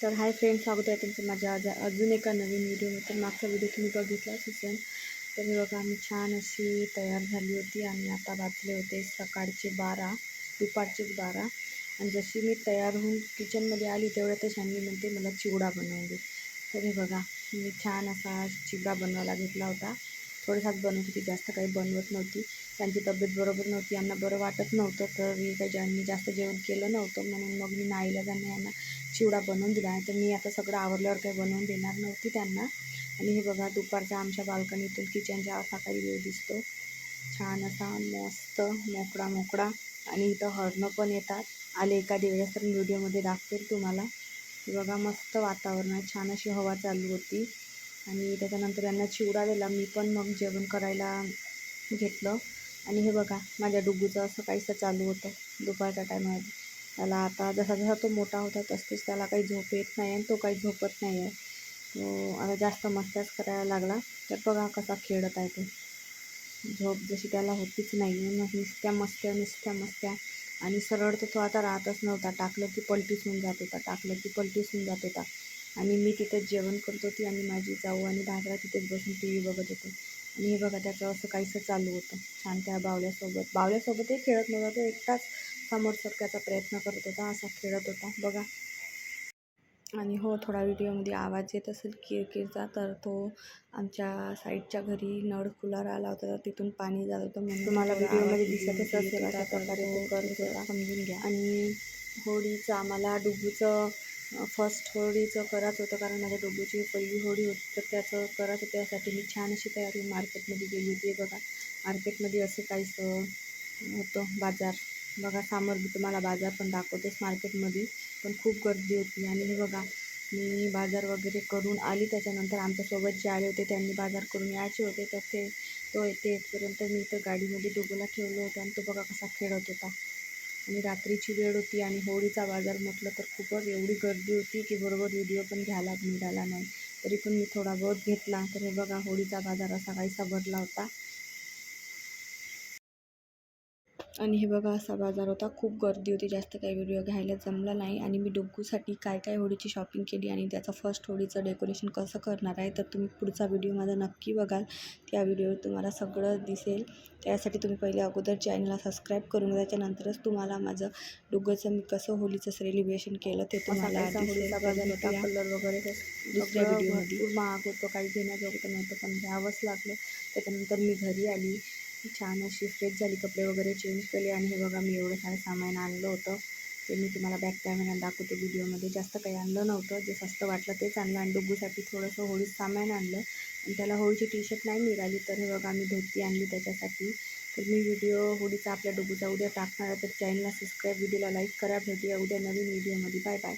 तर hi friends, स्वागत आहे तुमचं माझ्या अजून एका नवीन व्हिडिओमध्ये. तर मागचा व्हिडिओ तुम्ही बघितलाच असेल. तर हे बघा, आम्ही छान अशी तयार झाली होती आणि आता वाजले होते सकाळचे 12, दुपारचेच 12. आणि जशी मी तयार होऊन किचनमध्ये आली तेवढ्यातच ह्यांनी म्हणते मला चिवडा बनवून दे. तर हे बघा, मी छान असा चिवडा बनवायला घेतला होता. थोडासाच बनवत होती, जास्त काही बनवत नव्हती. त्यांची तब्येत बरोबर नव्हती, यांना बरं वाटत नव्हतं, तर मी काही ज्यांनी जास्त जेवण केलं नव्हतं, म्हणून मग मी नाईलाजाने यांना चिवडा बनवून दिला. तर मी आता सगळं आवरल्यावर काही बनवून देणार नव्हती त्यांना. आणि हे बघा, दुपारचा आमच्या बाल्कनीतून किचनच्या असा काही व्ह्यू दिसतो, छान असा मस्त मोकळा मोकळा. आणि इथं हरणं पण येतात, आले एखादी वेळेस तर व्हिडिओमध्ये दाखवेल तुम्हाला. हे बघा, मस्त वातावरण आहे, छान अशी हवा चालू होती. आणि त्याच्यानंतर यांना चिवडा दिला. मी पण मग जेवण करायला घेतलं. आणि हे बघा, माझ्या डुग्गूचं असं काहीसं चालू होतं दुपारच्या टायमामध्ये. त्याला आता जसा जसा तो मोठा होता तसतेच त्याला काही झोप येत नाही आणि तो काही झोपत नाही आहे. तो आता जास्त मस्त्याच करायला लागला. तर बघा कसा खेळत आहे तो. झोप जशी त्याला होतीच नाही आहे, मग नुसत्या मस्त्या. आणि सरळ तर तो आता राहतच नव्हता, टाकलं की पलटीच होऊन जात होता, टाकलं की पलटीच होऊन जात होता. आणि मी तिथेच जेवण करत होती आणि माझी जाऊ आणि भाजरा तिथेच बसून टी व्ही बघत होते. आणि हे बघा, त्याचं असं काहीसं चालू होतं छान त्या बावल्यासोबतही खेळत नव्हता तो, एकटाच समोर सरकायचा प्रयत्न करत होता, असा खेळत होता बघा. आणि हो, थोडा व्हिडिओमध्ये आवाज येत असेल किरकिरचा, तर तो आमच्या साईडच्या घरी नळ खुला राहिला होता, तर तिथून पाणी जात होतं, म्हणून तुम्हाला व्हिडिओमध्ये दिसतच असेल अशा प्रकारे तो करत होता, समजून घ्या. आणि होळीचं आम्हाला डुग्गूचं फर्स्ट होळीचं करायचं होतं, कारण माझ्या डुग्गूची पहिली होळी होती, तर त्याचं करायचं. त्यासाठी मी छान अशी तयारी मार्केटमध्ये गेली होती. बघा, मार्केटमध्ये असं काहीसं होतं बाजार. बघा, सामोर तुम्हाला बाजार पण दाखवतेच मार्केटमध्ये, पण खूप गर्दी होती. आणि हे बघा, मी बाजार वगैरे करून आली. त्याच्यानंतर आमच्यासोबत जे आले होते त्यांनी बाजार करून यायचे होते, तर तो येतेपर्यंत मी तर गाडीमध्ये डुग्गूला ठेवलं होतं. आणि तो बघा कसा खेळत होता. आणि रात्रीची वेळ होती आणि होळीचा बाजार म्हटलं तर खूपच एवढी गर्दी होती की बरोबर व्हिडिओ पण घ्यायला मिळाला नाही. तरी पण मी थोडा बहुत घेतला. तर हे बघा, होळीचा बाजार असा काहीसा भरला होता. आणि हे बघा, असा बाजार होता, खूप गर्दी होती, जास्त काही व्हिडिओ घ्यायला जमला नाही. आणि मी डुग्गूसाठी काय काय होळीची शॉपिंग केली आणि त्याचं फर्स्ट होळीचं डेकोरेशन कसं करणार आहे, तर तुम्ही पुढचा व्हिडिओ माझा नक्की बघाल. त्या व्हिडिओ तुम्हाला सगळं दिसेल. त्यासाठी तुम्ही पहिले अगोदर चॅनलला सबस्क्राईब करून, त्याच्यानंतरच तुम्हाला माझं डुग्गूचं मी कसं होळीचं सेलिब्रेशन केलं ते तुम्हाला दिसेल. कलर वगैरे दुसऱ्या व्हिडिओमध्ये भरपूर महाग होतं, काही घेण्याजोगं नव्हतं, पण घ्यावंच लागलं. त्याच्यानंतर मी घरी आली, छान अशी फ्रेश झाली, कपडे वगैरे चेंज केले. आणि हे बघा, मी एवढं सारं सामान आणलं होतं, ते मी तुम्हाला बॅक कॅमेऱ्यात दाखवते व्हिडिओमध्ये. जास्त काही आणलं नव्हतं, जे स्वस्त वाटलं तेच आणलं. आणि डुग्गूसाठी थोडंसं होळीचं सामान आणलं. आणि त्याला होळीची टी शर्ट नाही मिळाली, तर हे बघा, मी धोती आणली त्याच्यासाठी. तर मी व्हिडिओ होळीचा आपल्या डुग्गूचा उद्या टाकणार आहे, तर चॅनलला सबस्क्राईब, व्हिडिओला लाईक करा. भेटूया उद्या नवीन व्हिडिओमध्ये. Bye bye.